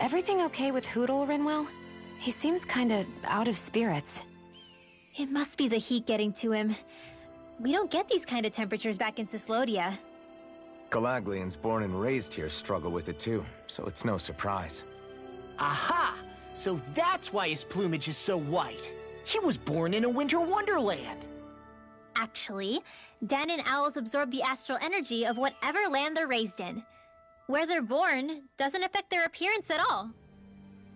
everything okay with Hootle, Rinwell? He seems kinda out of spirits. It must be the heat getting to him. We don't get these kind of temperatures back in Cyslodia. Galaglians born and raised here struggle with it too, so it's no surprise. Aha! So that's why his plumage is so white. He was born in a winter wonderland. Actually, Dan and owls absorb the astral energy of whatever land they're raised in. Where they're born doesn't affect their appearance at all.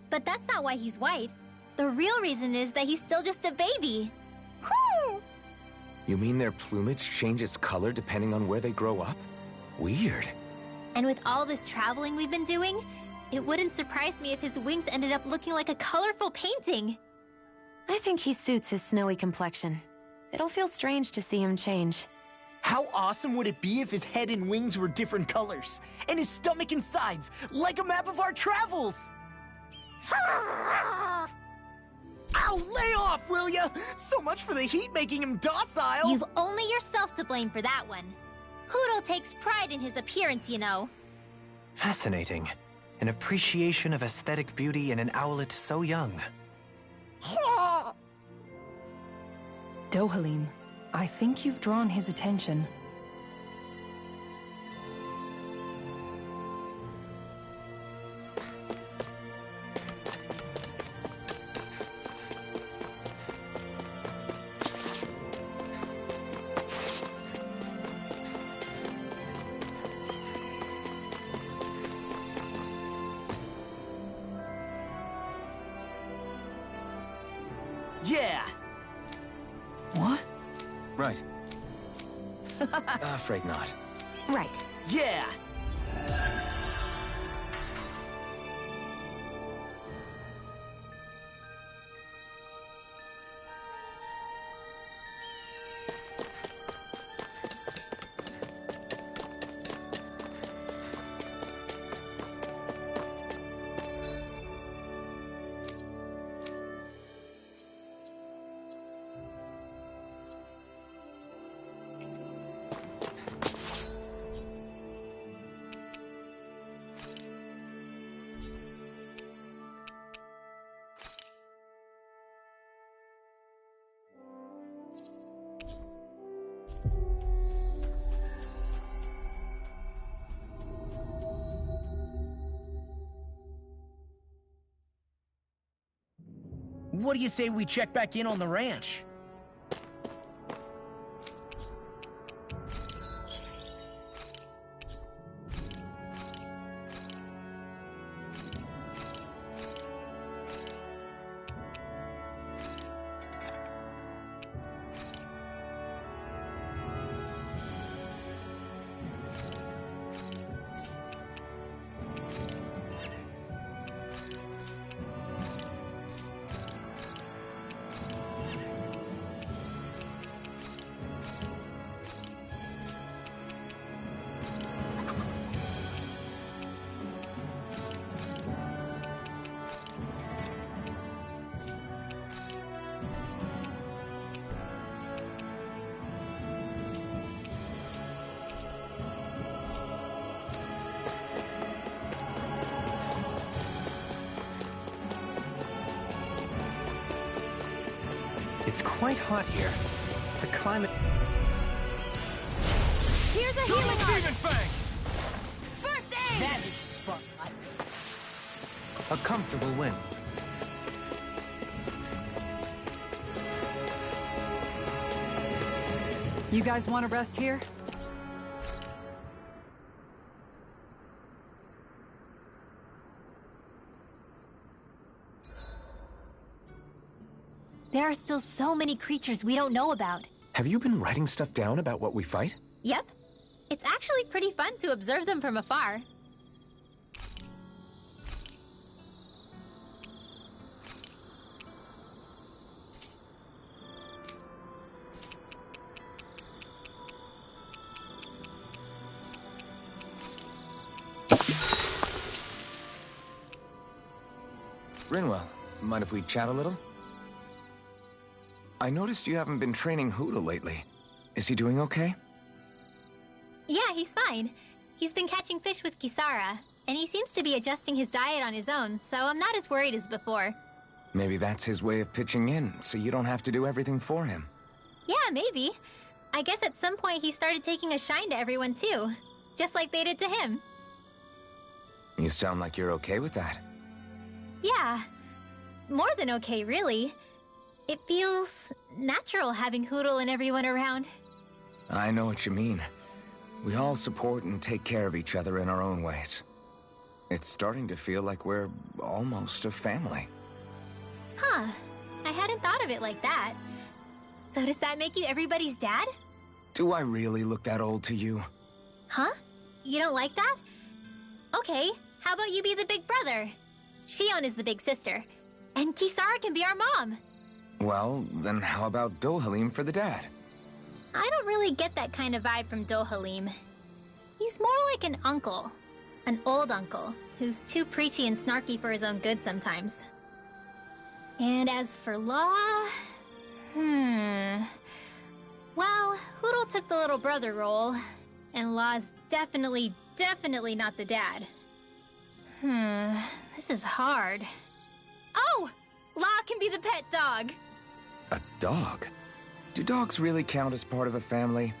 But that's not why he's white. The real reason is that he's still just a baby. Whew! You mean their plumage changes color depending on where they grow up? Weird. And with all this traveling we've been doing, it wouldn't surprise me if his wings ended up looking like a colorful painting. I think he suits his snowy complexion. It'll feel strange to see him change. How awesome would it be if his head and wings were different colors, and his stomach and sides, like a map of our travels? Ow, lay off, will ya? So much for the heat making him docile. You've only yourself to blame for that one. Hootle takes pride in his appearance, you know. Fascinating. An appreciation of aesthetic beauty in an owlet so young. Dohalim, I think you've drawn his attention. Yeah. What? Right. Afraid not. Right. Yeah. What do you say we check back in on the ranch? It's quite hot here. The climate... Here's a healing arm! Demon Fang! First aid! That is fun. A comfortable win. You guys want to rest here? There are still so many creatures we don't know about. Have you been writing stuff down about what we fight? Yep. It's actually pretty fun to observe them from afar. Rinwell, mind if we chat a little? I noticed you haven't been training Hootle lately. Is he doing okay? Yeah, he's fine. He's been catching fish with Kisara. and he seems to be adjusting his diet on his own, so I'm not as worried as before. Maybe that's his way of pitching in, so you don't have to do everything for him. Yeah, maybe. I guess at some point he started taking a shine to everyone too, just like they did to him. You sound like you're okay with that. Yeah, more than okay, really. It feels natural having Hootle and everyone around. I know what you mean. We all support and take care of each other in our own ways. It's starting to feel like we're almost a family. Huh. I hadn't thought of it like that. So does that make you everybody's dad? Do I really look that old to you? Huh? You don't like that? Okay, how about you be the big brother? Shion is the big sister. And Kisara can be our mom. Well, then how about Dohalim for the dad? I don't really get that kind of vibe from Dohalim. He's more like an uncle. An old uncle, who's too preachy and snarky for his own good sometimes. And as for Law... Well, Hootle took the little brother role, and Law's definitely not the dad. This is hard. Oh! Law can be the pet dog! A dog? Do dogs really count as part of a family?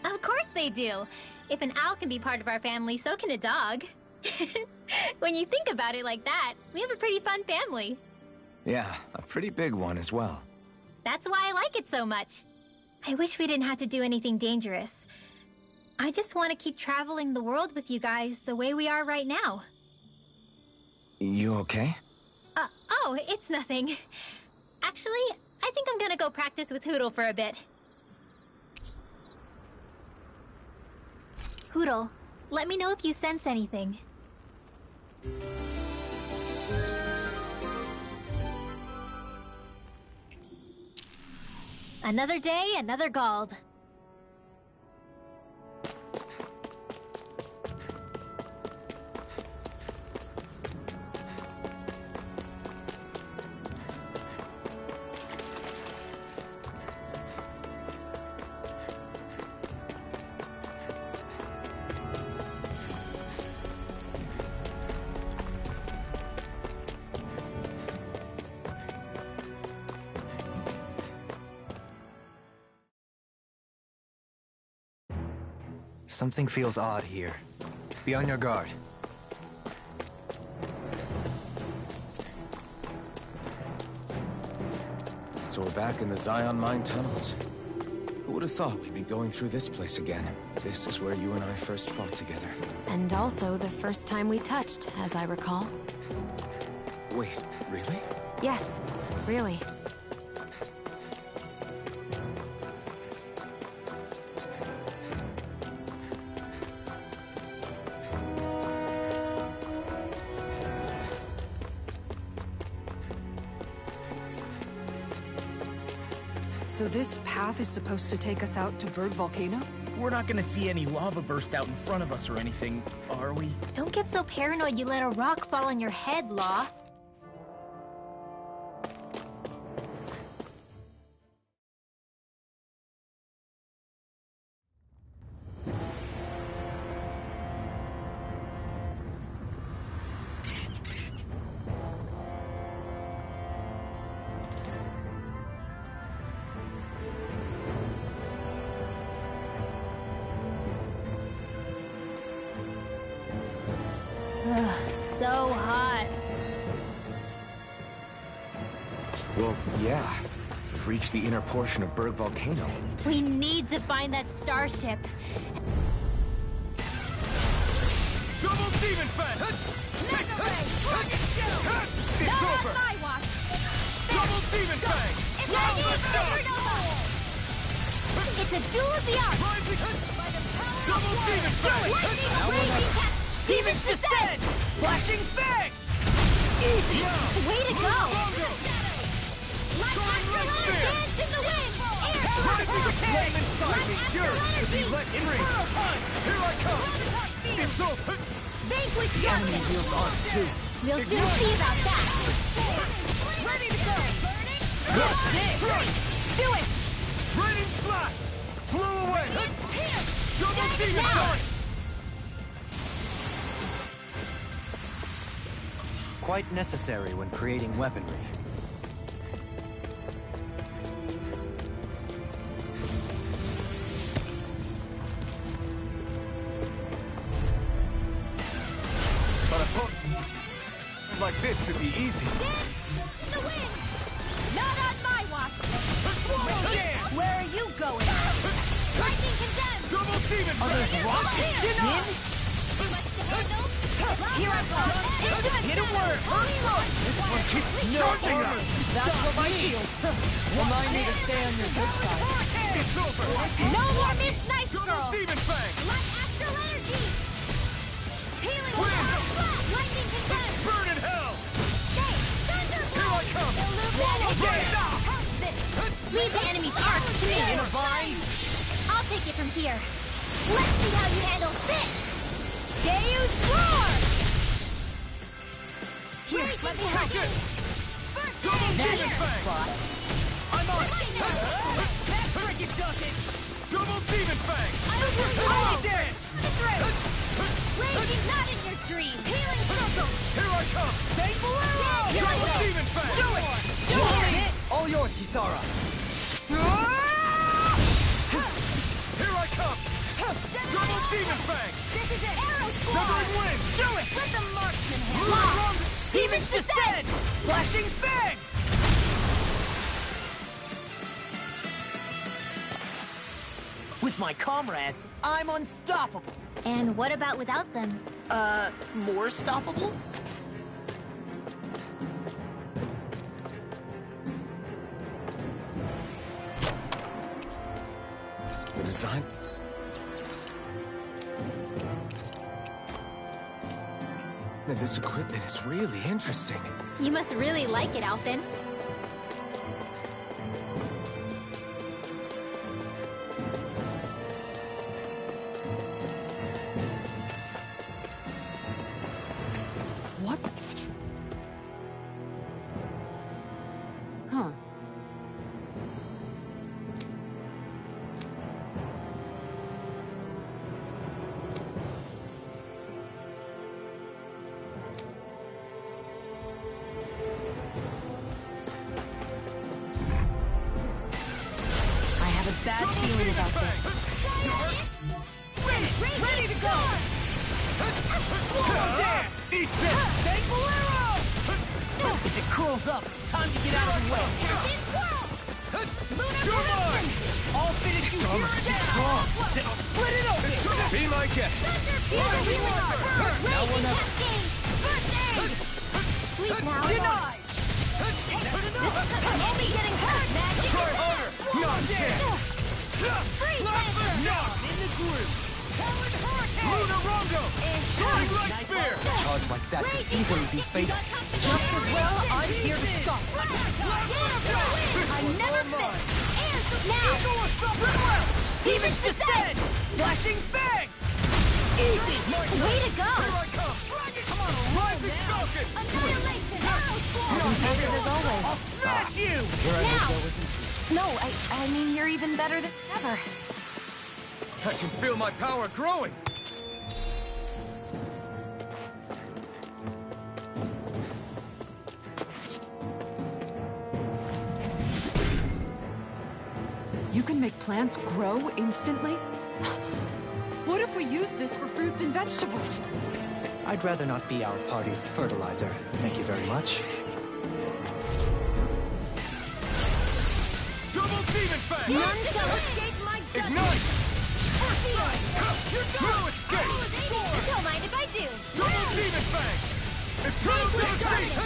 Of course they do! If an owl can be part of our family, so can a dog. When you think about it like that, we have a pretty fun family. Yeah, a pretty big one as well. That's why I like it so much. I wish we didn't have to do anything dangerous. I just want to keep traveling the world with you guys the way we are right now. You okay? Oh, it's nothing. Actually, I think I'm gonna go practice with Hootle for a bit. Hootle, let me know if you sense anything. Another day, another Gald. Something feels odd here. Be on your guard. So we're back in the Zion Mine tunnels. Who would have thought we'd be going through this place again? This is where you and I first fought together. And also the first time we touched, as I recall. Wait, really? Yes, really. So this path is supposed to take us out to Berg Volcano? We're not gonna see any lava burst out in front of us or anything, are we? Don't get so paranoid you let a rock fall on your head, Law. So hot. Well, yeah. We've reached the inner portion of Berg Volcano. We need to find that starship. Double Demon Fan! Mega Ray! It's Not over! on my watch! Double Demon Fang! It's a duel of the arts! Double Demon Fang! Demons descend! Flashing Fang! Easy! Way to go! Soaring Red Spear! Dance in the wind! Air Run through the thrust! flame inside me! Yours to be let in reach! Here I come! It's over! Vanquish The enemy darkness! wields arms too. We'll soon see about that! Ready to go! That's it! Do it! Raining Flash! Flew away! Double Damage Demon now! Fang! quite necessary when creating weaponry. But a hook like this should be easy. The wind! Not on my watch! Where are you going? Lightning condemned! Double demon! Others rockets in? Here I go! Hit a word! This one keeps charging us! That's what my shield. Remind me to stay on your good side. It's over! No more Miss Nice Double Girl! demon fang! Like astral energy! Healing Wind! Lightning condemned! Burn in hell! Stay! Thunder Here I come! How's this? Leave the enemy's arc to me! I'll take it from here. Let's see how you handle this! Deus Roar! Here, let me help you! Double demon fang! I'm on! That's freaking does it! Double demon fang! I'll dance! Raging not in your dream! Healing circle! Here I come! Faithful arrow! Double demon fang! Do it! All yours, Kisara. Here I come! Double demon fang! This is it! Arrow Severing wind! Do it! Let the marksman handle Lunar it! Demons descend! Flashing fang! With my comrades, I'm unstoppable. And what about without them? More stoppable? The design... Now, this equipment is really interesting. You must really like it, Alphen. What? Huh. I have a bad feeling about this. Ready to go! Eat this! Thankful arrow! If it curls up, time to get out of the way. You're mine! I'll finish you here and now. Then I'll split it open. Be my guest! Now we'll never... Sleep now. Denied! I'm only getting hurt, man. Try harder! Not dead! Not in the groove. Lunar Rondo! Soaring light spear! A charge like that could easily be fatal. Just as well, I'm here to stop. I never miss. Now! Demons descend! Flashing fang! Easy! Way to go! Here I come! Come on, Rising Falcon! Annihilation! Impressive as always. I'll smash you! No, I mean, you're even better than ever. I can feel my power growing! You can make plants grow instantly? What if we use this for fruits and vegetables? I'd rather not be our party's fertilizer. Thank you very much. Double demon fang! None shall escape my justice! Ignite! You're No escape! Don't mind if I do! Double demon fang! Eternal devastation!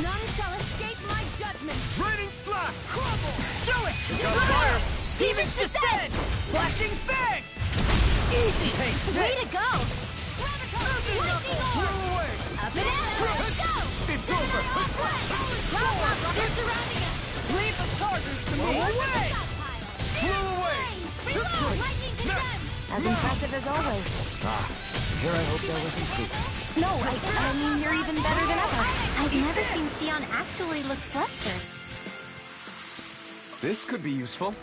None shall escape my judgment! Raining slash! Crumble! Do it! Got fire! Demons descend! Flashing fang! Easy! Way to go! Blow away! Up and out! Let's go! It's over! Rockets surrounding us! Leave the chargers to move away! Blow away! Below! Lightning condemned! As impressive as always. Here I hope there was improvement. No, I mean, you're even better than ever. I've never seen Xion actually look flustered. This could be useful.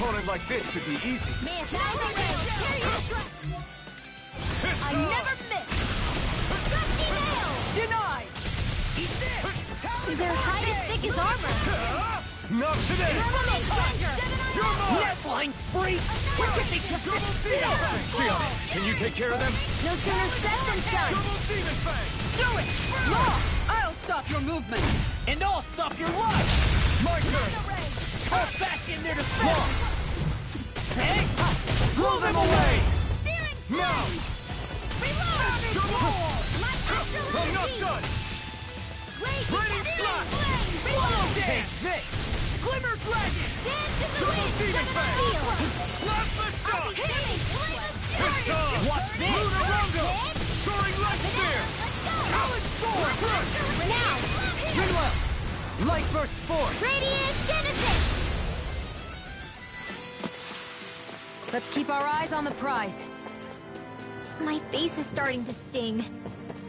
opponent like this should be easy. I never miss! Dusty nail! Denied! Their hide as thick as armor! Not today! Permanent Ranger! Netline freak! Why can't they just sit still? Xion, can you take care of them? No sooner said than done! Double Demon Fang! Do it! Law! I'll stop your movement! And I'll stop your life! My turn! I'll bash in their defense! Say! Blow them away! Searing Now! Reload! My astral I'm not energy! done! Raging Slash! flame! Swallow Reload! Take this! Glimmer Dragon! Dance in the Double wind! Demon Fang! Steel! Blast the I'll shot! be hitting! Flame of It's fury! done! Watch this! Lunar Rondo! Soaring Light Spear! Let's go! Solid Sword! Now! Rinwell! Light Burst Force! Radiant Genesis! Let's keep our eyes on the prize. My face is starting to sting.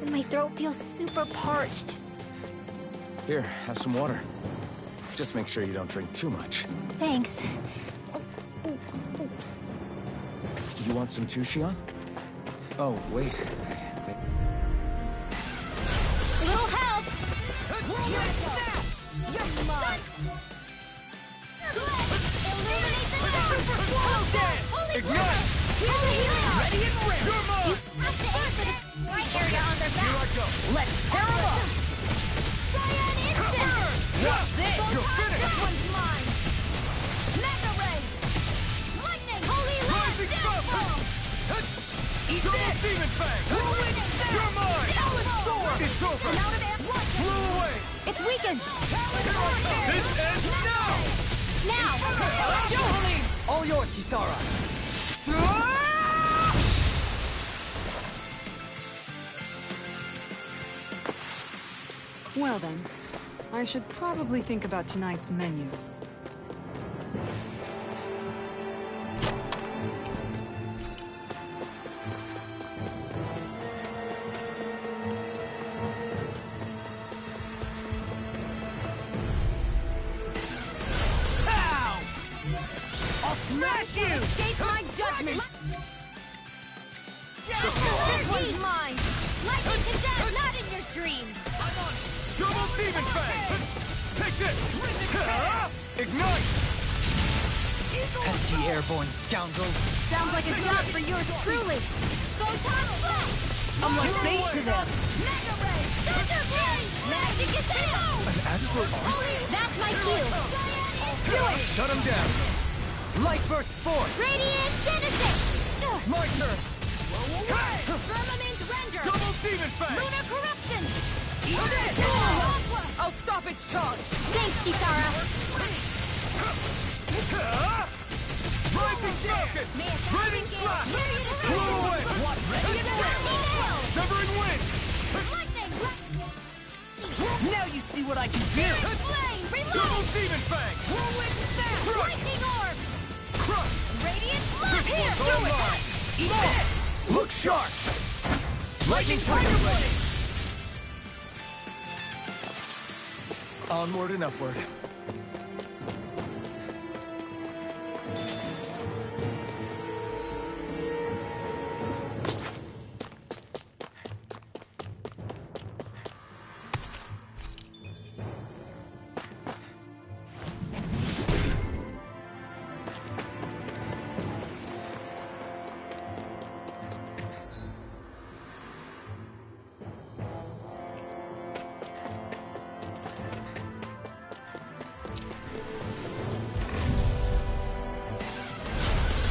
And my throat feels super parched. Here, have some water. Just make sure you don't drink too much. Thanks. You want some too, Xion? Oh, wait. Little help! You're mine! Illuminate the dark! Swallow Dance! Holy Ignite! Ready and ready! You're mine! Have to aim for the right area on their Here I back! go! Let's tear 'em up! Cyan Instant! Watch this! You're This finished! one's mine! Mega Ray! Lightning! Holy Land! Rising Downfall! Double Demon Fang! You're mine! Sword! It's over! Out of air! Blew away! It's weakened! This ends now! Now! Yohalim! All yours, Kisara! Well then, I should probably think about tonight's menu. Ow! I'll smash you! Escape my judgment! This one's mine! Lightning condemned, not in your dreams! Double Demon Fang! Take this! Ignite! Pesky airborne scoundrel! Sounds like a job for yours truly. Photon Flash! I'm like bait to them! Mega Ray! Thunder Blade! Magic Gazelle! An astral art? That's my cue! Do it! Shut him down! Light Burst Force! Radiant Genesis! My turn! Firmament Render! Double Demon Fang! Lunar Corruption! I'll stop its charge! Thanks, Kisara! Rising Falcon! Raining Slash! Blew away! Severing Wind! Lightning! Now you see what I can do! Flame! Double Reload! Demon Fang! Whirlwind Snap! Lightning Orb! Crush! Radiant Flood! Here, Do it! Eat this! Look sharp! Lightning Tiger Blade! Onward and upward.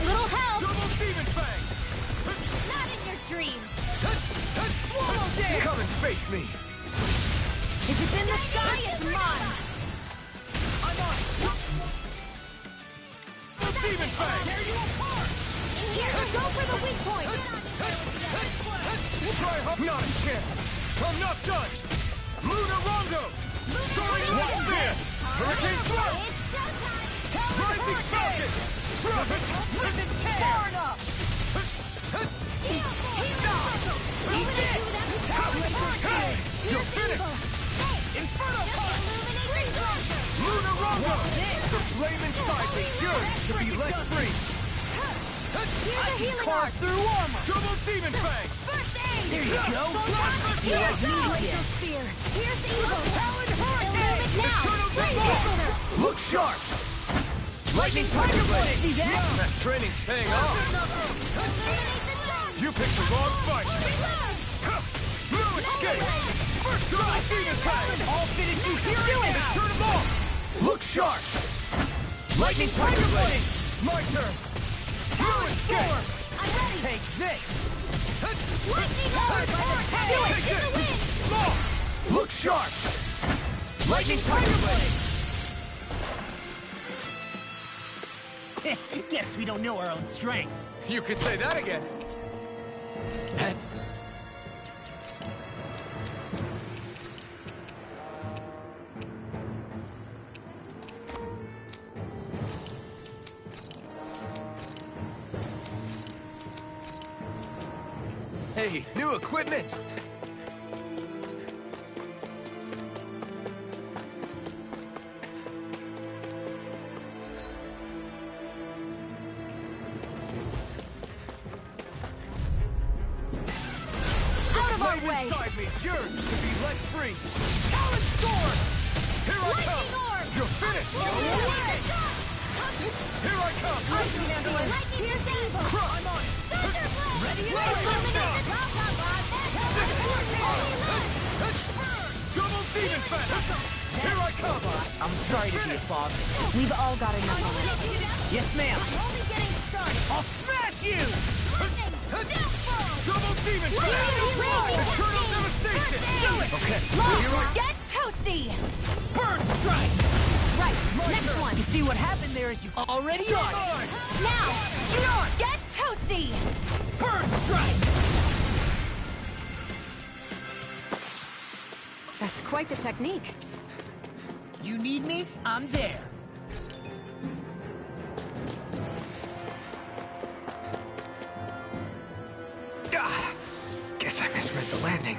Little help! Double Demon Fang! Not in your dreams! Swallow Dance! Come and face me! If it's in the sky, it's mine! I'm on it! Double Demon Fang! Tear you apart! In here! Go for the weak point! Try hard! Not a chance! I'm not done! Lunar Rondo! Soaring Light Spear! Hurricane Thrust! It's showtime! Rising Falcon! Struck! Far enough! Eat this! Hey! You're finished! Inferno Punch! Lunar Rondo! The flame inside me yearns to be let free. I can carve through armor! Double demon fang! First aid! Here you go! Here Here goes! Laser Spear! Here's evil! Talon Illumine now! Freeze! Look sharp! Lightning Tiger Blade! See that? That training's paying off! You picked the wrong fight! No escape! First double demon fang! I'll finish you here Do it! now! Turn them off! Look sharp! Lightning Tiger Blade! My turn! No escape! I'm ready! Take this! Lightning Lord! Do it! Get the win! Look sharp! Lightning Tiger Blade! Guess we don't know our own strength. You could say that again! Hey, new equipment! Out of our Flame way! inside me yearns to be let free! Talon sword! Here I come! Orb! You're finished! Here I come! Here's evil! I'm on! Thunder Blade! Ready? Illuminate! Double demon fang! Here I come! I'm sorry to be a father. We've all got enough already. Yes, ma'am. Only getting started! I'll smash you! Lightning! Downfall! Double demon fang! Eternal devastation! Do it! Okay, Look! here I Get toasty! Burn strike! Right, next one! You see what happened there is you already on it. mine! Now! Get toasty! Burn strike! That's quite the technique. You need me? I'm there. Guess I misread the landing.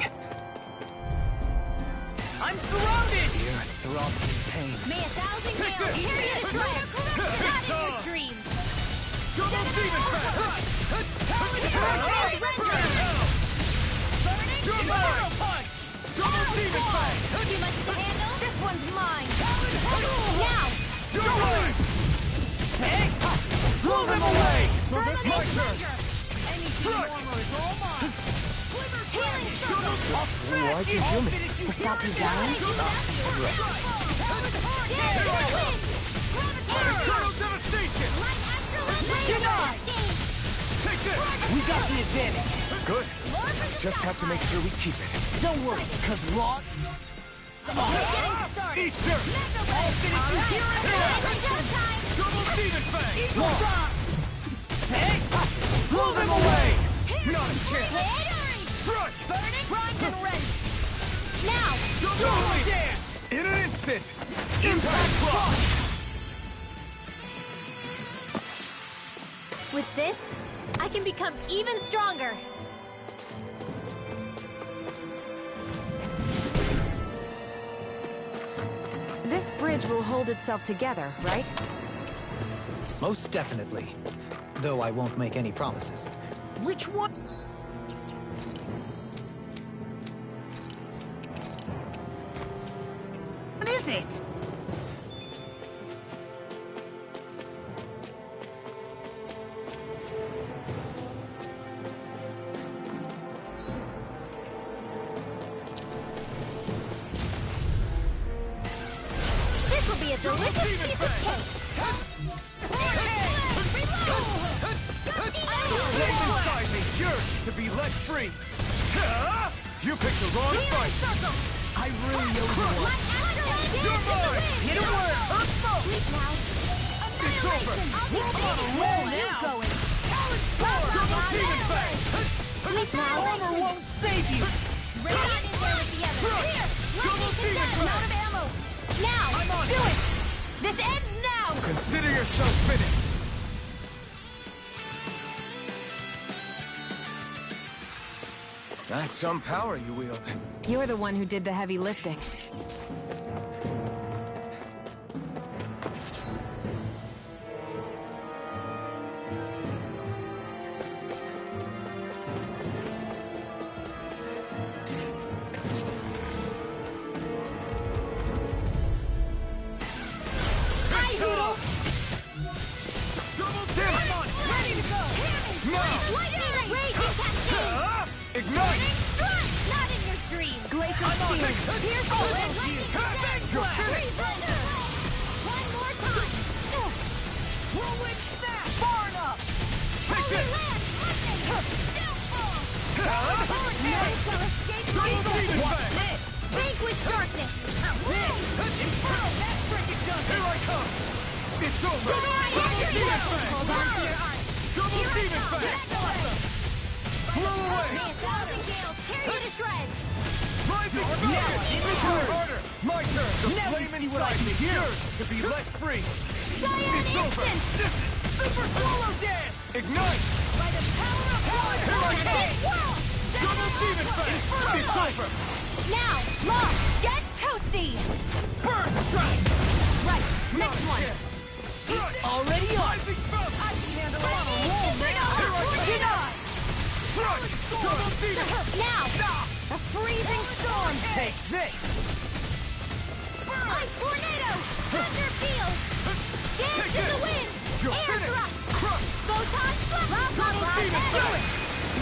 I'm surrounded! The earth throbs in pain. May 1,000 Take nails this! carry you through! Not in your dreams! Double demon fang! Burning! You're mine! Double demon fang! Too much to handle? This one's mine! Now! You're mine! Hey! Blow them away! Permanent turn. treasure! Strike! Healing circle! Why'd you do me? To stop you dying? Eternal devastation! Denied! Take this! We got the advantage. Good. Just have to make sure we keep it. Don't worry, because Raw... Eat dirt! I'll finish you here and now! Double demon fang! Hey! Blow them away! Not a chance! Strike! Burning, bronze, and red. Now! Double dance! In an instant! Impact block! With this, I can become even stronger. This bridge will hold itself together, right? Most definitely. Though I won't make any promises. Which one? What is it? This will be a delicious piece of cake. Flame inside me yearns to be let free! You picked the wrong fight! I really know you want. You're mine! Hit a word! Earth smoke! It's over! Roll now! Double demon fang! Armor won't save you! Double demon fang! Now! Do it! This ends now! Consider yourself finished! That's some power you wield. You're the one who did the heavy lifting. Ignite! Not in your dreams! Glacial I'm on Spear. it! Here's Oh, the lightning! You're finished! One more time! Whirlwind Snap! Far enough! Take this! No shall escape my Double fate! Demon Fang! Vanquish darkness! Inferno! That trick is done! Here I come! It's over! Double Demon Fang! Hold on to your arms! Double Demon Fang! Blow away! Thousand gales, tear you to shreds! Rising Falcon! Try harder! My turn! The Now we flame see what I inside can me do. yearns to be let free! Cyan It's over! Instant! This is Super Swallow Dance! Ignite! By the power of water! Here I come! Whirl! Double Demon Fang! It's over! Now, Lost, get toasty! Burn Strike! Right, next one! Strike! Already on! Rising Falcon! I can handle it on a roll, Here man! I come! Denied! Strike! Double Demon! Now, a freezing storm! Take this! Ice tornado! Thunder field! Dance Take in this! the wind! You're Air finished! thrust! Crush! Photon blast! Double Demon Fang!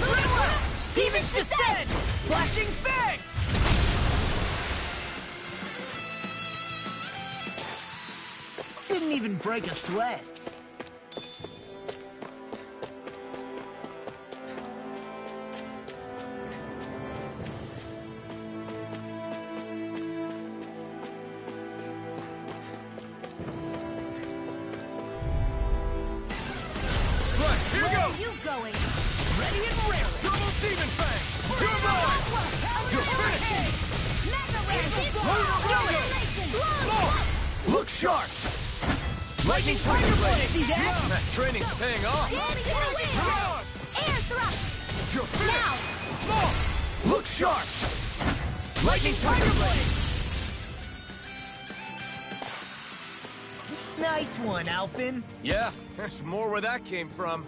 Moonwalk! Demon's Descent! Flashing Fang! Didn't even break a sweat. Right, here Where are goes! you going? Ready and rare. Double Demon Fang! You're mine! You're finished! Look sharp! Lightning Tiger Blade! See that? That training's paying off! Mirage! Air thrust! You're finished! Look sharp! Lightning Tiger Blade! Nice one, Alphin. Yeah, there's more where that came from.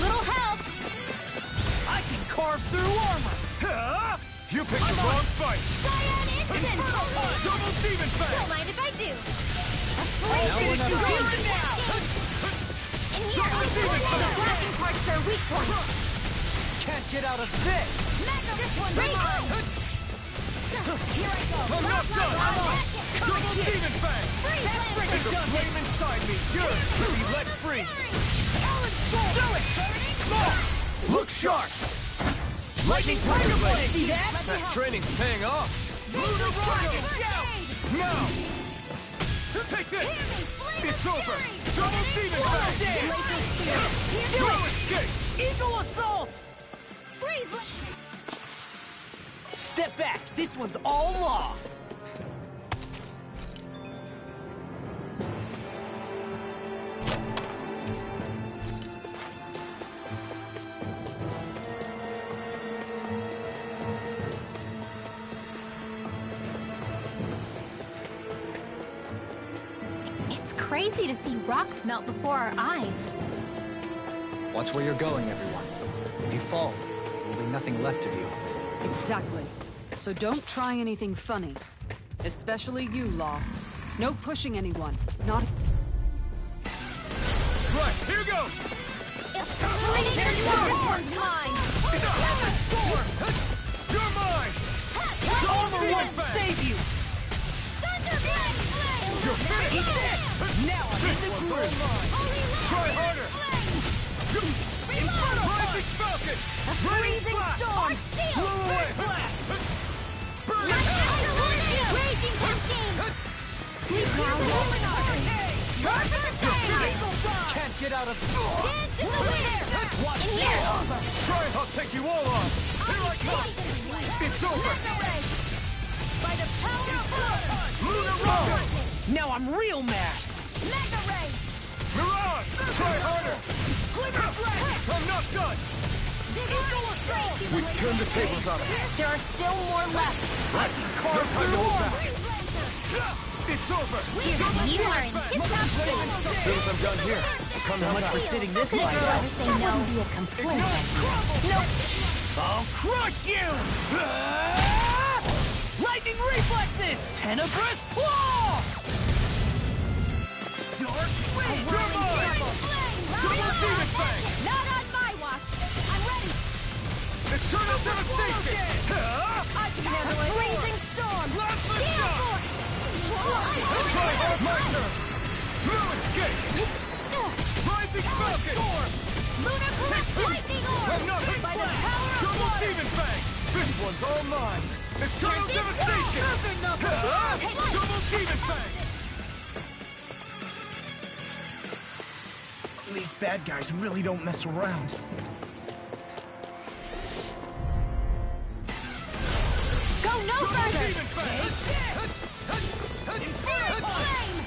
Little help! I can carve through armor. Huh? You picked the wrong fight! Cyan Instant! Double Demon Don't Fang! mind if I do! A Now we're not freezing here storm! now. And here, Ice tornado! Blocking parts their weak points! Can't get out of this. Mega, this one's mine! Here I go! I'm not done! Double Demon Fang! Freeze Lancer! The flame inside me yearns to be let free! Do it! Look sharp! Lightning Tiger Blade! See that? That training's paying off! Now! Take this! It's over! Double Demon Fang! No escape! Eagle Assault! Freeze! Step back. This one's all law. It's crazy to see rocks melt before our eyes. Watch where you're going, everyone. If you fall, there will be nothing left of you. Exactly. So don't try anything funny. Especially you, Law. No pushing anyone. Not... Right, here goes! There you are! This one's mine! You're mine! Armor Demon won't Fang! save you. You're finished! Now I'm in the groove. Try harder! Rising Falcon! Freezing storm! Blow away! Burn in hell! Raging Cascade! Sweet Can't get out of Dance in the wind! Watch And here! Try and I'll take you all on! Here I come! It's over! By the power of blood! Lunar Rocket! Now I'm real mad. Mega Ray! Mirage! Try harder! I'm not done! We turned the tables on him. There are still more left. No time to hold back. It's over! You are in tip-top shape. As soon as I'm done here, I'll come So right much back. for sitting this Could a way. girl ever say no? Be a complaint. No. I'll crush you! Lightning reflexes! Tenebrous claw! Dark flame! Double demon fang! Not on my watch! I'm ready! Eternal devastation! I can handle it. Blazing storm! Plasma Gale shock! force! Try hard, my turn! Ruin's gate! Rising falcon! Lunar correct! Lightning orb! I'm not hit By the flat! power of Double water! demon fang! This one's all mine! Eternal devastation! Double demon fang! These bad guys really don't mess around. Go no Double further! demon fang! Searing flame!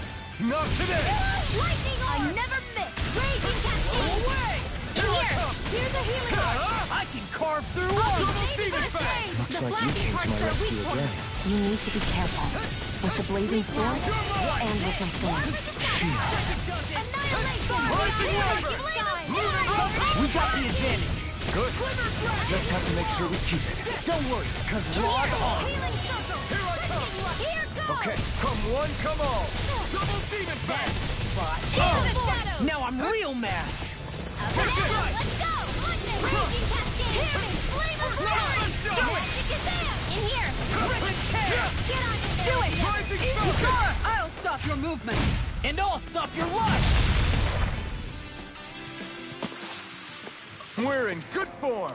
Not today! Lightning orb! I never miss! Raging cascade! Away! In here! Here's a healing orb! I can carve through one! Double demon fang! Looks like you came to my rescue again. You need to be careful. With the blazing sword and with the flames. We got the advantage. Good. Just have to make sure we keep it. Don't worry, cause log on. Okay, come one, come all! Double demon fang! Now I'm real mad. Let's go! Raging cascade! Flame of flame! Do it! In here! Get on in there! Do it! Rising falcon! I'll stop your movement. And I'll stop your life. We're in good form!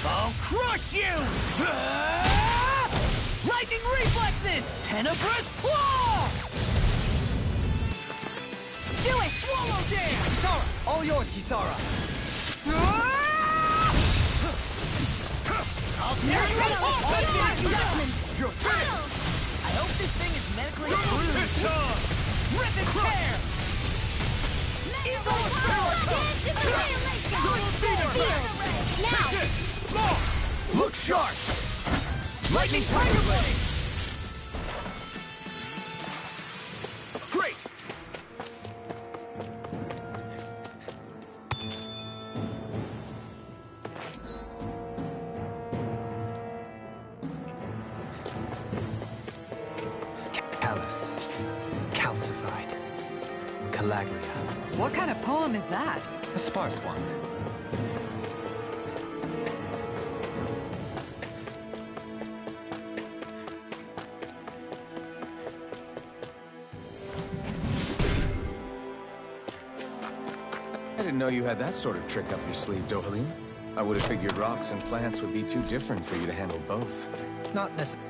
I'll crush you! Lightning reflexes! Tenebrous claw! Do it! Swallow dance! Kisara! All yours, Kisara! I'll tear you up! You're finished! I hope this thing is medically approved! It's on! Rip and tear! Now! Look sharp! Lightning Tiger Blade! Great! Callous. Calcified. Calagria. What kind of poem is that? A sparse one. didn't know you had that sort of trick up your sleeve, Dohalim. I would have figured rocks and plants would be too different for you to handle both. Not necessarily.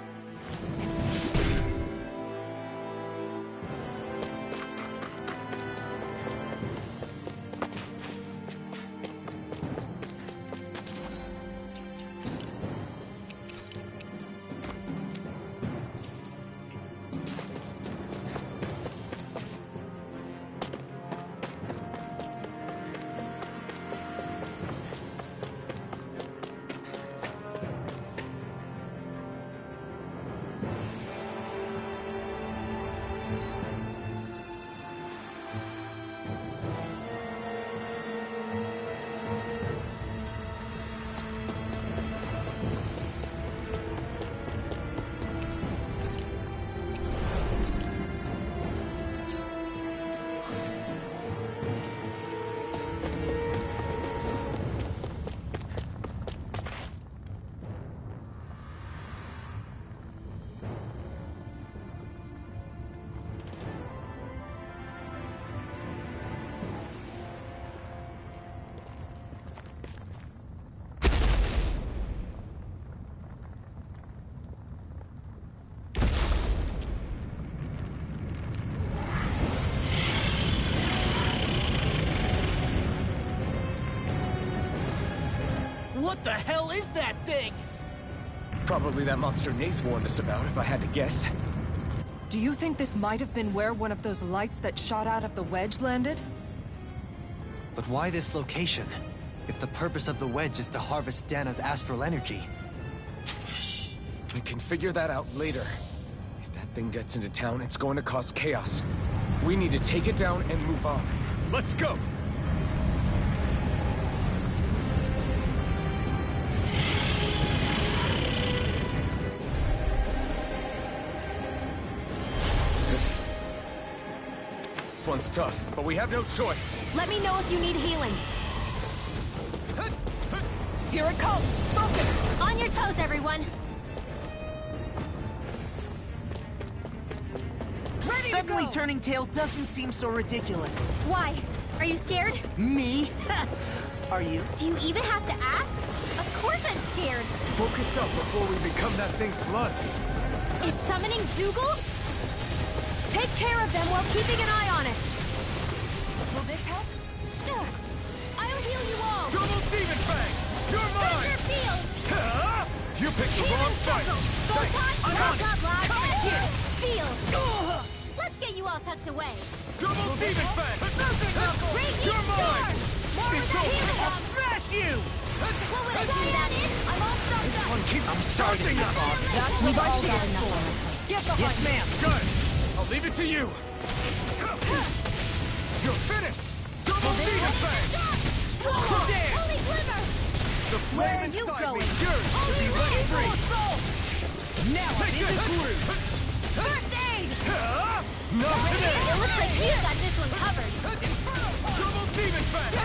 What the hell is that thing? Probably that monster Nath warned us about, if I had to guess. Do you think this might have been where one of those lights that shot out of the wedge landed? But why this location? If the purpose of the wedge is to harvest Dana's astral energy. We can figure that out later. If that thing gets into town, it's going to cause chaos. We need to take it down and move on. Let's go! This one's tough, but we have no choice. Let me know if you need healing. Here it comes! Focus! On your toes, everyone! Suddenly turning tail doesn't seem so ridiculous. Why? Are you scared? Me? Are you? Do you even have to ask? Of course I'm scared! Focus up before we become that thing's lunch. It's summoning Dougal? Take care of them while keeping an eye on it. Will this help? I'll heal you all! Double Demon Fang! You're mine! Treasure field! Huh? You picked the wrong fight! I'm on top, lad! Get it. Seal! Let's get you all tucked away! Double Demon Fang! Raging You're mine! Storm! More of the healing! I'll smash you! What would I say that in? I'm all stuffed up! I'm starting up! We've all got enough. Get behind Yes, ma'am. Got it! I'll leave it to you! You're finished! Double Demon Fang! Swallow! Holy Glimmer! The flame inside me yearns to be let free! Now I'm Take in the this! groove. First aid! Not today! It looks like you've got this one covered. Double Demon Fang!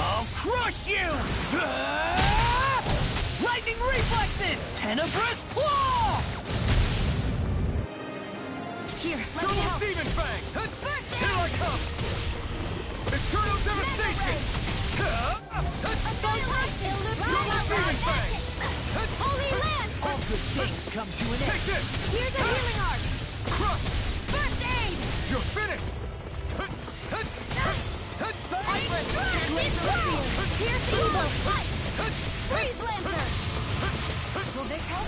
I'll crush you! Lightning reflexes! Tenebrous claw! Here, let me Double help. Demon Fang! First Here I aid! come! Eternal devastation! Double Demon Fang! Holy Lance! All good things come to an Take end. this! Here's a healing art! Crush! First aid! You're finished! Here's Eagle! Fight! Freeze Lancer! Will this help?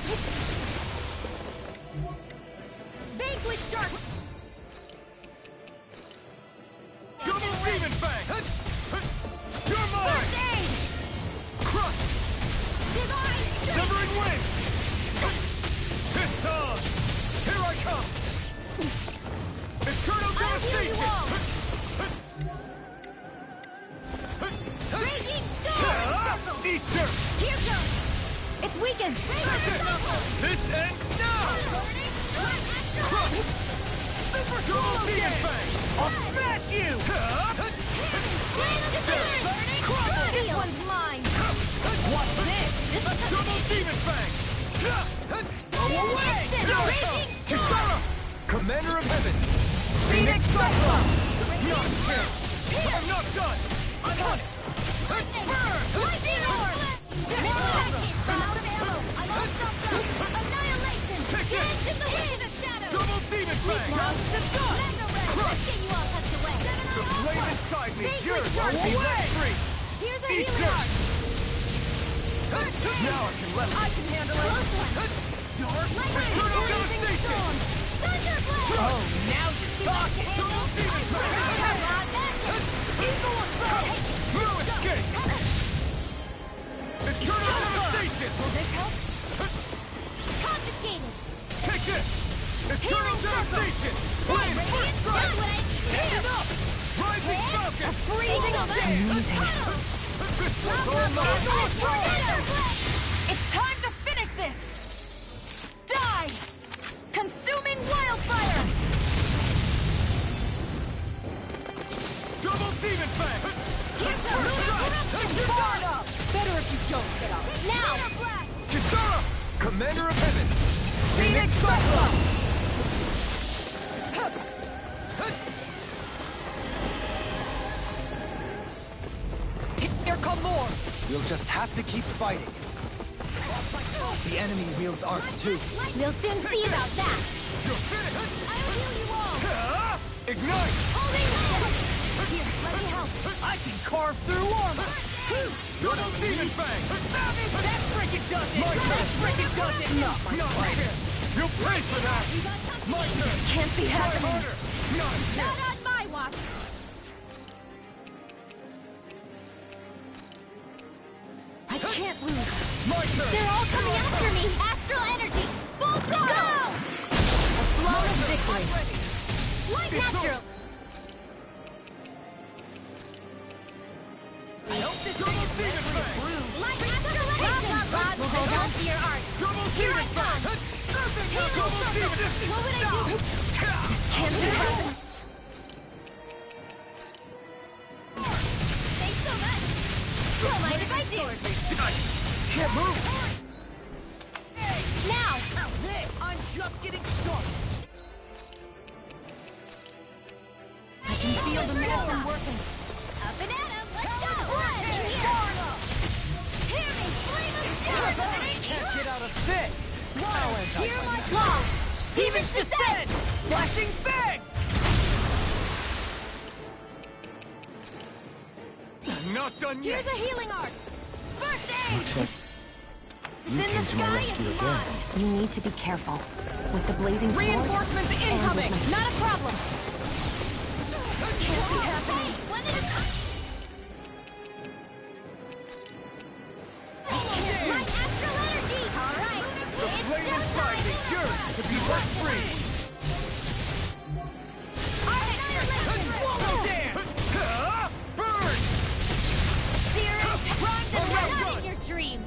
Vanquish Dark! Double Demon Fang! You're mine! First aid! Crush! Divine Strength! Severing Wing! It's on! Here I come! Eternal I'll heal you devastation! all! Raging Storm! Eat dirt! Here goes! It's weakened. This ends now! Crush! Super Double Demon Fang! I'll smash you! This one's mine! What's this? Double Demon Fang! Go away! Raging Kisara! Commander of Heaven! Phoenix Cyclone! Not I'm not done! I'm on it! Lightning orb! I'm out of ammo! I'm all stuffed up! Annihilation! Take it! Dance in the wind of shadows! Double demon fang! Mega red! Let's get you all tucked away! The flame inside me Sacred yearns to Dark be Away! let free! Here's a Eat healing dirt! art! First aid! Now I can let it! I can handle it! Close one! Dark! Lightning! Eternal Blazing devastation! storm! Thunderblade! Oh, now you're talking! Double demon fang! Eagle assault! No escape! Eternal devastation! Will this help? Confiscated! Take this! Eternal devastation! Flame first strike! Enough! Rising falcon! Freezing This one's all mine! It's time to finish this! Die! Consuming wildfire! Double demon fang! Here's the corruption! Better if you don't get up. Now! Kisara! Commander of Heaven! Phoenix Cyclone! Here come more! We'll just have to keep fighting. The enemy wields arcs too. We'll soon see about that! You're finished! I'll heal you all! Ignite! Holding on! Here, let me help! I can carve through armor! Double demon fang! That freaking does it! My That turn! freaking does it! Not my Not a friend! chance! You'll pay for that! My turn! Can't be Try happening! harder! Not a chance! Not on my watch! I can't lose. My turn! They're all coming after me! Astral energy! Full throttle! Go! A flawless victory! Light It's natural! Double demon fang! Light acceleration! We'll hold on to your art! Double Here demon I fang! come! Double demon! What would I do? Can't do it! Thanks so much! Don't mind if I do! Can't move! Now! I'm just getting started! I can feel the medicine working! Up and at 'em! Let's go! In here! Hear me! Flame of steel! Can't get out of this! Hear my call! Demon's descent! Flashing bang! I'm not done yet! Here's a healing art! First aid! Looks like It's in the sky is mine! You need to be careful. With the blazing sword... Reinforcements incoming! Not a problem! Can't be happening! One at a time! My astral energy! Alright! The flame inside me yearns to be let free! Swallow Damn! Burn! Spirit! Primed and Alright, not good. in your dreams!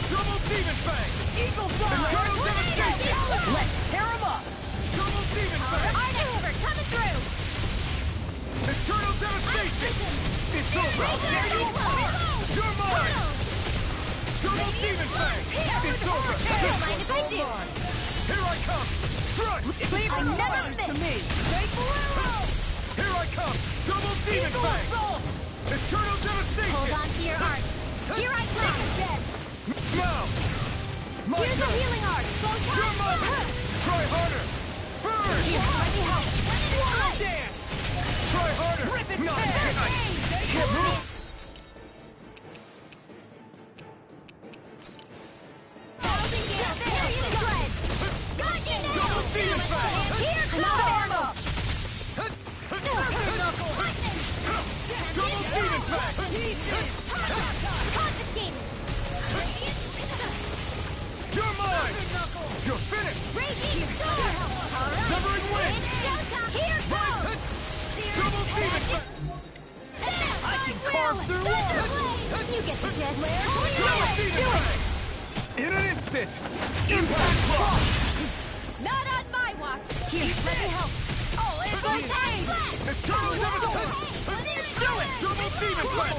Double demon fang! Eagle Eternal Dawn! devastation! Let's tear him up! Double demon fang! Art expert coming through! Eternal devastation! It's over! There you are! You're mine! Double demon fang! It's over! Don't mind if I do! Here I come! Strike! Leave I the never orders to miss. me! Here I come! Double demon fang! Eternal devastation! Hold on to your art! Here I come! Dead! Now! My Here's a turn! healing art! You're mine! Try harder! Burn! Here, let me help! Swallow Dance! Try harder! Rip it Not back. tonight! Can't move! Thousand gales! There you go! Got you now! Double demon fang! Here Double comes! demon fang! Confiscated! You're mine! You're finished! Raging storm! Alright! Severing wind! Here goes! Double demon fang! I can carve through You get the dead lair! Double demon fang! In an instant! Impact block! Not on my watch! Here, let me help! Oh, it's okay! Eternal devastation! Do it! Double demon fang!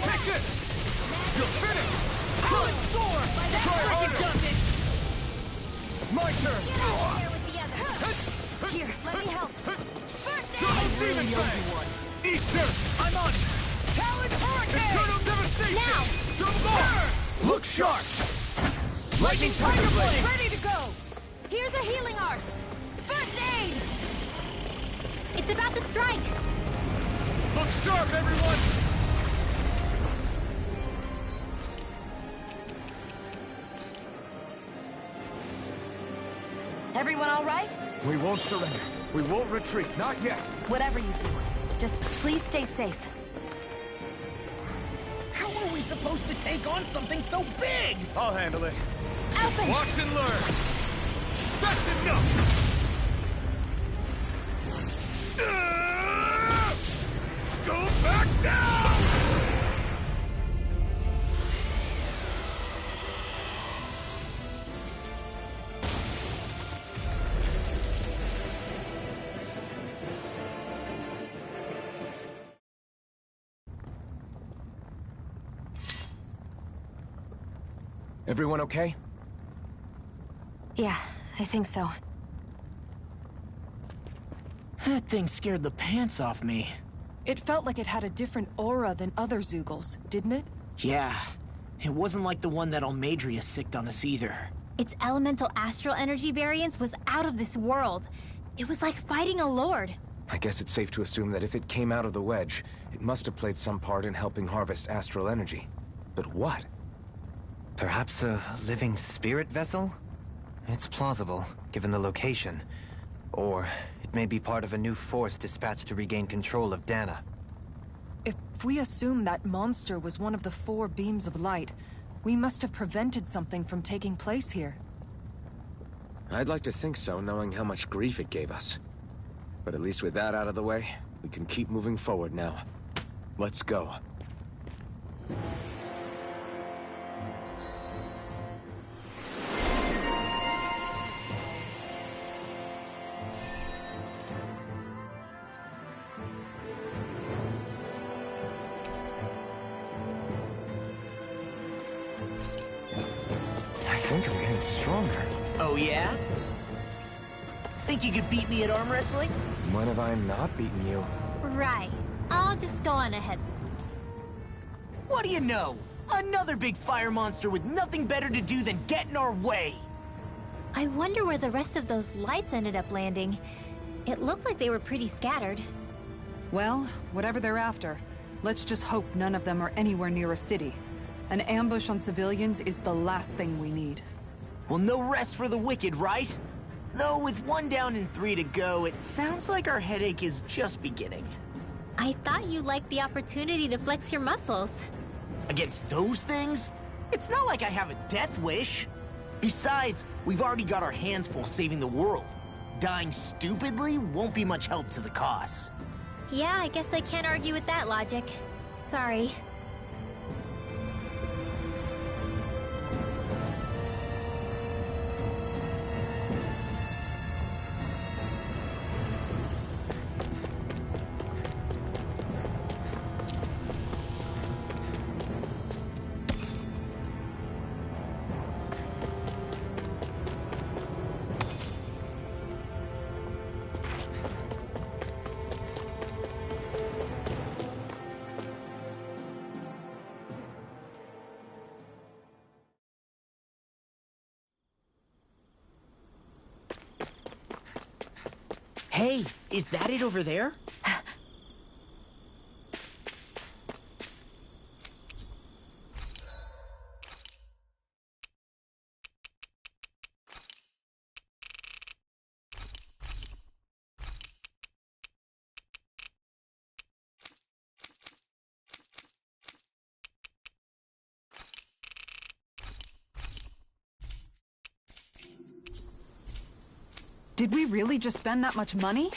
Take this! You're finished! Good sword! That Try freaking harder. does it! My turn! Get out of here with the others! Here, let me help! First aid! Double Demon Fang! Eat dirt! I'm on it! Talon Hurricane! Eternal Devastation! Now! Jumbo! Look sharp! Lightning Tiger Blade! Ready to go! Here's a healing art! First aid! It's about to strike! Look sharp, everyone! Everyone all right? We won't surrender. We won't retreat. Not yet. Whatever you do, just please stay safe. How are we supposed to take on something so big? I'll handle it. Alphen! Watch and learn. That's enough! Go back down! Everyone okay? Yeah, I think so. That thing scared the pants off me. It felt like it had a different aura than other Zeugles, didn't it? Yeah, it wasn't like the one that Almadria sicked on us either. Its elemental astral energy variance was out of this world. It was like fighting a lord. I guess it's safe to assume that if it came out of the wedge, it must have played some part in helping harvest astral energy. But what? Perhaps a living spirit vessel? It's plausible, given the location. Or it may be part of a new force dispatched to regain control of Dana. If we assume that monster was one of the 4 beams of light, we must have prevented something from taking place here. I'd like to think so, knowing how much grief it gave us. But at least with that out of the way, we can keep moving forward now. Let's go. I think I'm getting stronger. Oh yeah? Think you could beat me at arm wrestling? When have I not beaten you? Right. I'll just go on ahead. What do you know? Another big fire monster with nothing better to do than get in our way! I wonder where the rest of those lights ended up landing. It looked like they were pretty scattered. Well, whatever they're after, let's just hope none of them are anywhere near a city. An ambush on civilians is the last thing we need. Well, no rest for the wicked, right? Though with 1 down and 3 to go, it sounds like our headache is just beginning. I thought you liked the opportunity to flex your muscles. Against those things? It's not like I have a death wish. Besides, we've already got our hands full saving the world. Dying stupidly won't be much help to the cause. Yeah, I guess I can't argue with that logic. Sorry. Hey, is that it over there? Did we really just spend that much money?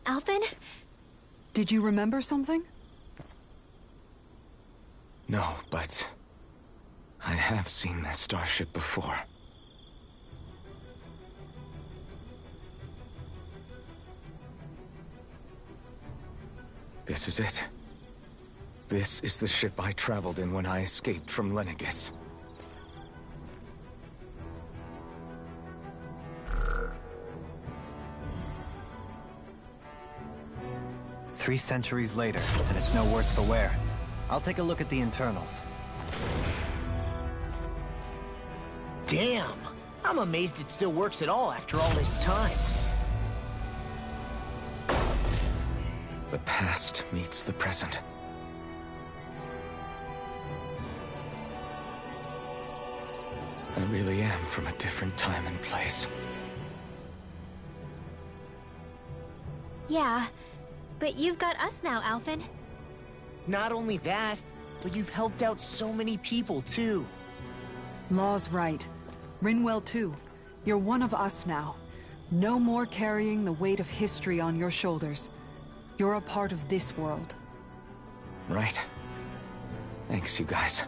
Alphen? Did you remember something? No, but I have seen this starship before. This is it. This is the ship I traveled in when I escaped from Lenegis. Three centuries later, and it's no worse for wear. I'll take a look at the internals. Damn! I'm amazed it still works at all after all this time. The past meets the present. I really am from a different time and place. Yeah, but you've got us now, Alphen. Not only that, but you've helped out so many people, too. Law's right. Rinwell too. You're one of us now. No more carrying the weight of history on your shoulders. You're a part of this world. Right. Thanks, you guys.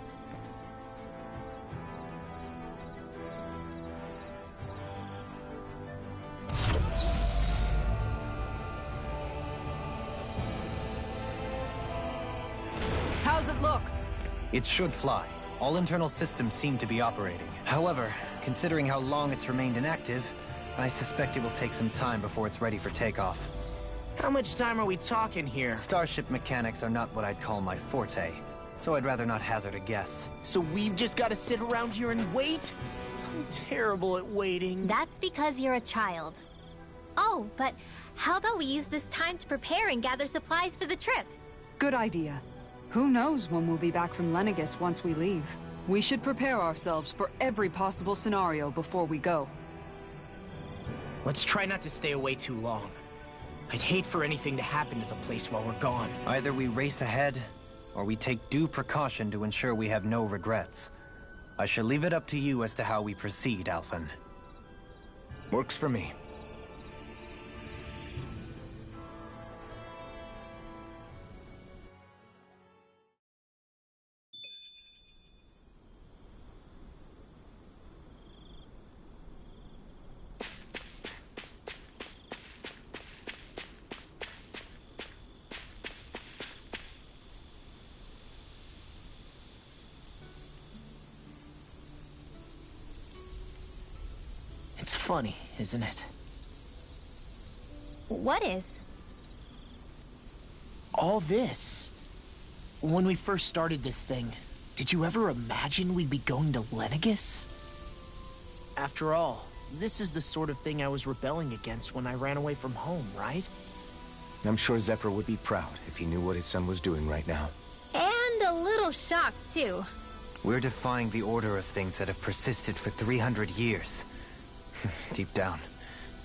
How's it look? It should fly. All internal systems seem to be operating. However, considering how long it's remained inactive, I suspect it will take some time before it's ready for takeoff. How much time are we talking here? Starship mechanics are not what I'd call my forte, so I'd rather not hazard a guess. So we've just got to sit around here and wait? I'm terrible at waiting. That's because you're a child. Oh, but how about we use this time to prepare and gather supplies for the trip? Good idea. Who knows when we'll be back from Lenegis once we leave. We should prepare ourselves for every possible scenario before we go. Let's try not to stay away too long. I'd hate for anything to happen to the place while we're gone. Either we race ahead, or we take due precaution to ensure we have no regrets. I shall leave it up to you as to how we proceed, Alphen. Works for me. It's funny, isn't it? What is? All this. When we first started this thing, did you ever imagine we'd be going to Lenegis? After all, this is the sort of thing I was rebelling against when I ran away from home, right? I'm sure Zephyr would be proud if he knew what his son was doing right now. And a little shocked, too. We're defying the order of things that have persisted for 300 years. Deep down,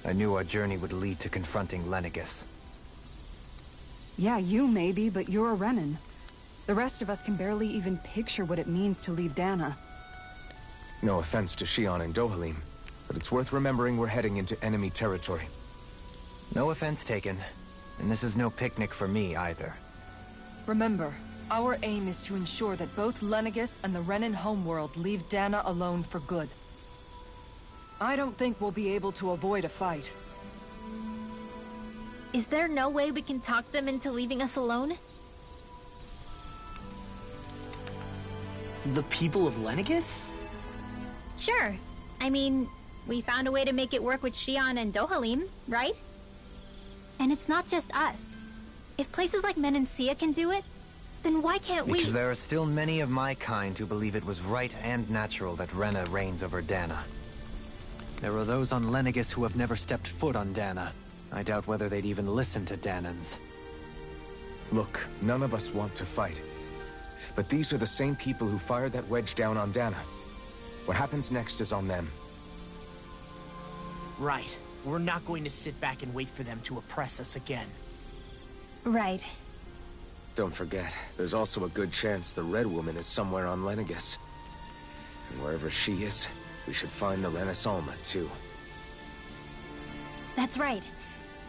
I knew our journey would lead to confronting Lenegis. Yeah, you maybe, but you're a Renan. The rest of us can barely even picture what it means to leave Dana. No offense to Shion and Dohalim, but it's worth remembering we're heading into enemy territory. No offense taken, and this is no picnic for me either. Remember, our aim is to ensure that both Lenegis and the Renan homeworld leave Dana alone for good. I don't think we'll be able to avoid a fight. Is there no way we can talk them into leaving us alone? The people of Lenegis? Sure. I mean, we found a way to make it work with Shion and Dohalim, right? And it's not just us. If places like Menancia can do it, then why can't we? Because there are still many of my kind who believe it was right and natural that Rena reigns over Dana. There are those on Lenegis who have never stepped foot on Dana. I doubt whether they'd even listen to Danans. Look, none of us want to fight. But these are the same people who fired that wedge down on Dana. What happens next is on them. Right. We're not going to sit back and wait for them to oppress us again. Right. Don't forget, there's also a good chance the Red Woman is somewhere on Lenegis. And wherever she is, we should find the Renaissance too. That's right.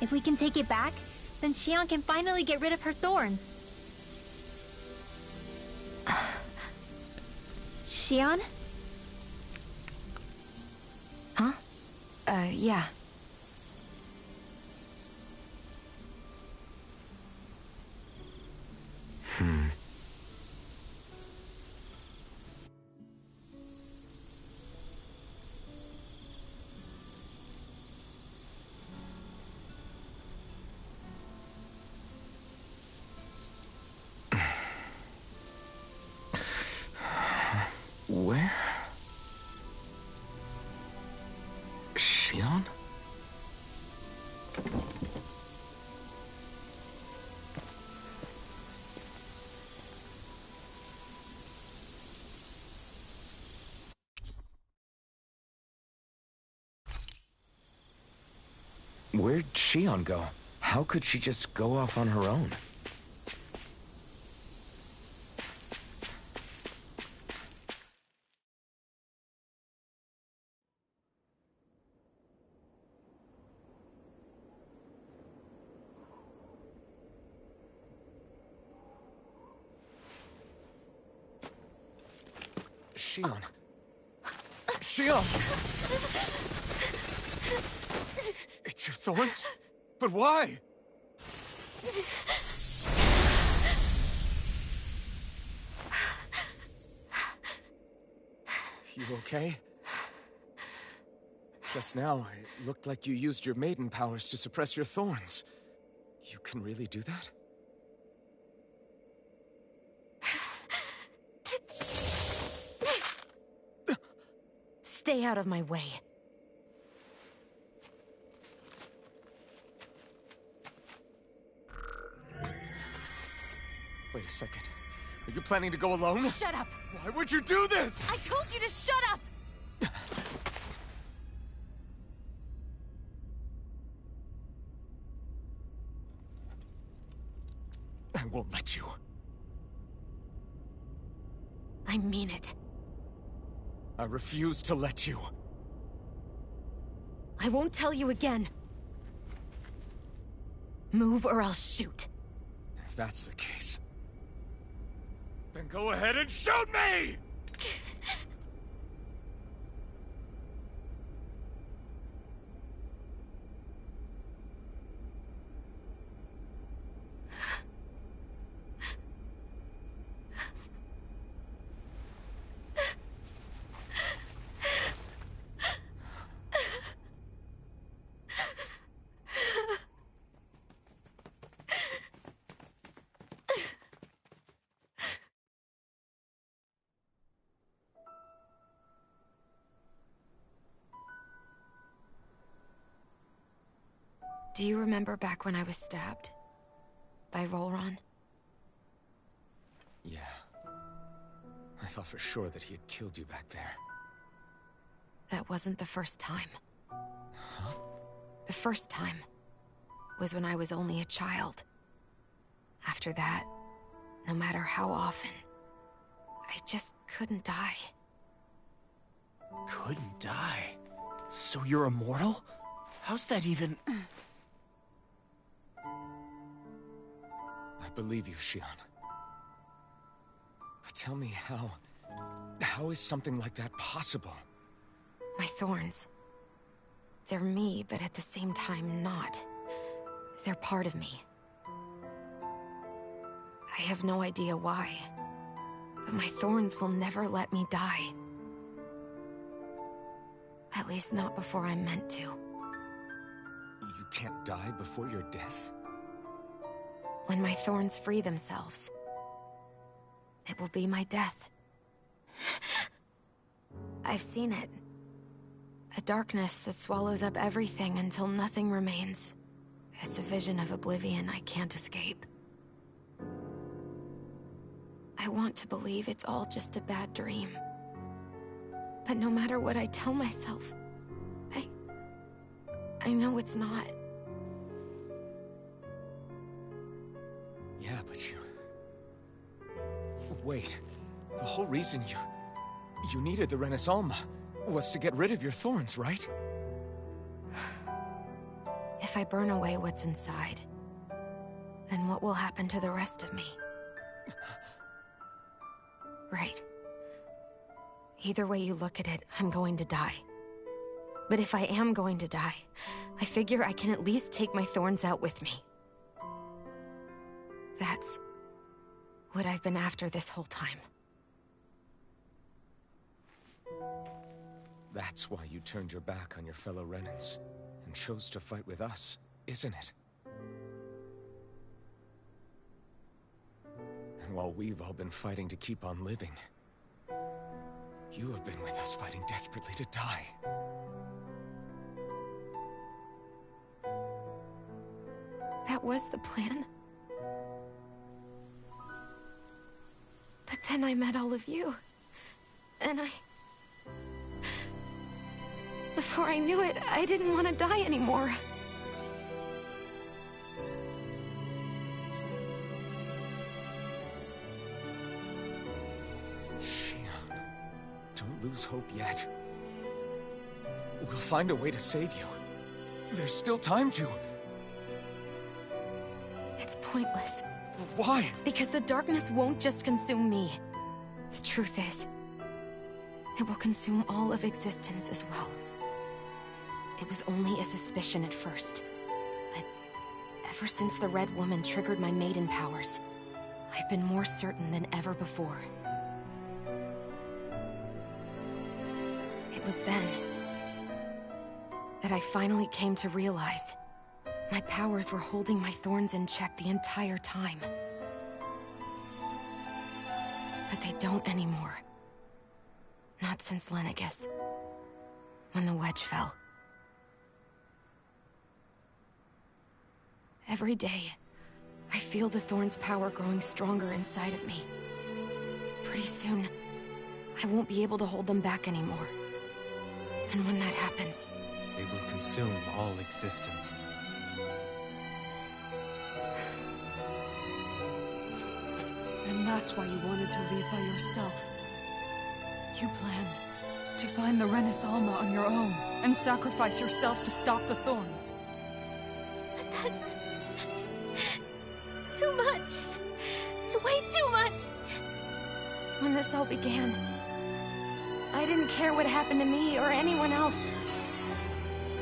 If we can take it back, then Shion can finally get rid of her thorns. Shion? Huh? Yeah. Shion? Where'd Shion go? How could she just go off on her own? Shion. Shion! It's your thorns? But why? You okay? Just now, it looked like you used your maiden powers to suppress your thorns. You can really do that? Stay out of my way. Wait a second. Are you planning to go alone? Shut up! Why would you do this? I told you to shut up! I won't let you. I mean it. I refuse to let you. I won't tell you again. Move or I'll shoot. If that's the case, then go ahead and shoot me! Do you remember back when I was stabbed? By Volron? Yeah. I thought for sure that he had killed you back there. That wasn't the first time. Huh? The first time was when I was only a child. After that, no matter how often, I just couldn't die. Couldn't die? So you're immortal? How's that even... I believe you, Shion. But tell me how... How is something like that possible? My thorns. They're me, but at the same time not. They're part of me. I have no idea why, but my thorns will never let me die. At least not before I'm meant to. You can't die before your death? When my thorns free themselves, it will be my death. I've seen it. A darkness that swallows up everything until nothing remains. It's a vision of oblivion I can't escape. I want to believe it's all just a bad dream. But no matter what I tell myself, I know it's not. Yeah, but you... Wait. The whole reason you needed the Renaissance was to get rid of your thorns, right? If I burn away what's inside, then what will happen to the rest of me? Right. Either way you look at it, I'm going to die. But if I am going to die, I figure I can at least take my thorns out with me. That's what I've been after this whole time. That's why you turned your back on your fellow Renans and chose to fight with us, isn't it? And while we've all been fighting to keep on living, you have been with us fighting desperately to die. was the plan. But then I met all of you. And before I knew it, I didn't want to die anymore. Shion, don't lose hope yet. We'll find a way to save you. There's still time to. It's pointless. Why? Because the darkness won't just consume me. The truth is, it will consume all of existence as well. It was only a suspicion at first, but ever since the Red Woman triggered my maiden powers, I've been more certain than ever before. It was then that I finally came to realize my powers were holding my thorns in check the entire time. But they don't anymore. Not since Lenegis, when the wedge fell. Every day, I feel the thorn's power growing stronger inside of me. Pretty soon, I won't be able to hold them back anymore. And when that happens, They will consume all existence. And that's why you wanted to leave by yourself. You planned to find the Renis Alma on your own and sacrifice yourself to stop the thorns. But that's... too much. It's way too much. when this all began, I didn't care what happened to me or anyone else.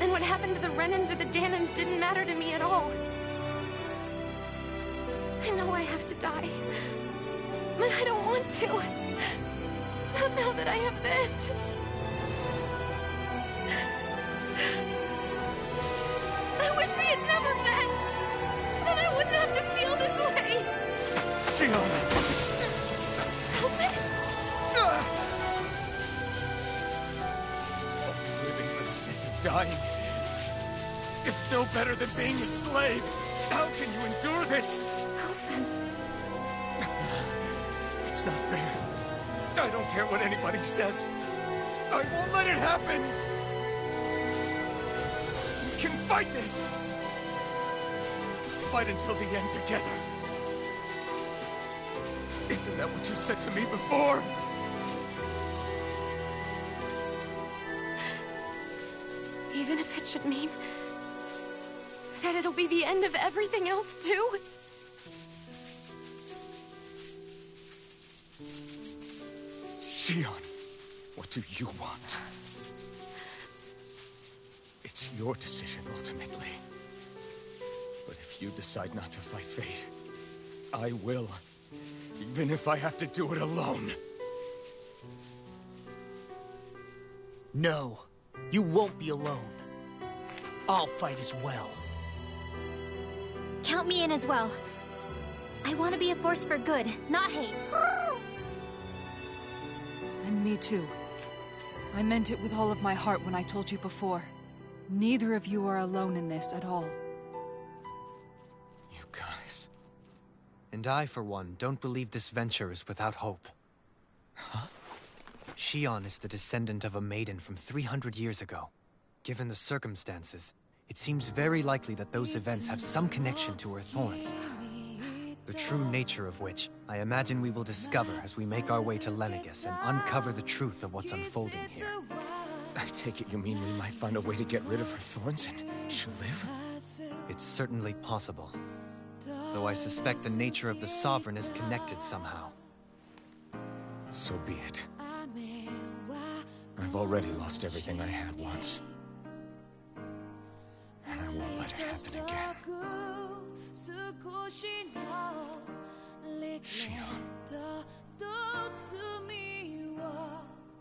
And what happened to the Renans or the Dahnans didn't matter to me at all. I know I have to die, but I don't want to. Not now that I have this. I wish we had never met. Then I wouldn't have to feel this way. Shion! Alphen? Living for the sake of dying is no better than being a slave. How can you endure this? Alphen. It's not fair. I don't care what anybody says. I won't let it happen. We can fight this. Fight until the end together. Isn't that what you said to me before? Even if it should mean that it'll be the end of everything else, too? Shion, what do you want? It's your decision, ultimately. But if you decide not to fight fate, I will. Even if I have to do it alone. No, you won't be alone. I'll fight as well. Count me in as well. I want to be a force for good, not hate. And me too. I meant it with all of my heart when I told you before. Neither of you are alone in this at all. You guys... And I, for one, don't believe this venture is without hope. Huh? Shion is the descendant of a maiden from 300 years ago. Given the circumstances, it seems very likely that those events have some connection to her thorns. The true nature of which, I imagine we will discover as we make our way to Lenegis and uncover the truth of what's unfolding here. I take it you mean we might find a way to get rid of her thorns and she'll live? It's certainly possible. Though I suspect the nature of the Sovereign is connected somehow. So be it. I've already lost everything I had once. And I won't let it happen again. Shion.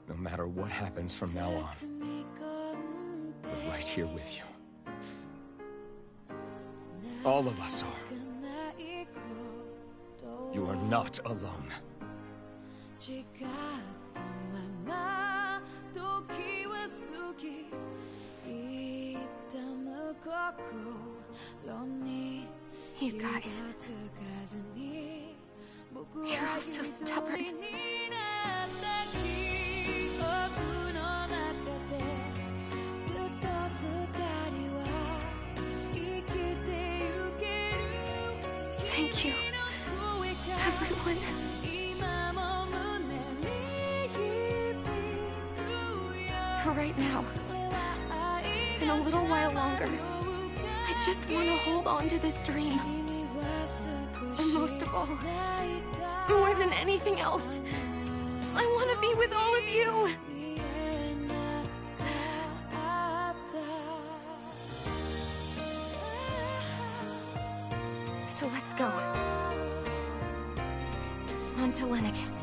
No matter what happens from now on, we're right here with you. All of us are. You are not alone. You guys. You're all so stubborn. Thank you, everyone. For right now, and a little while longer, I just want to hold on to this dream. And most of all, more than anything else, I want to be with all of you. So let's go. On to Lenegis.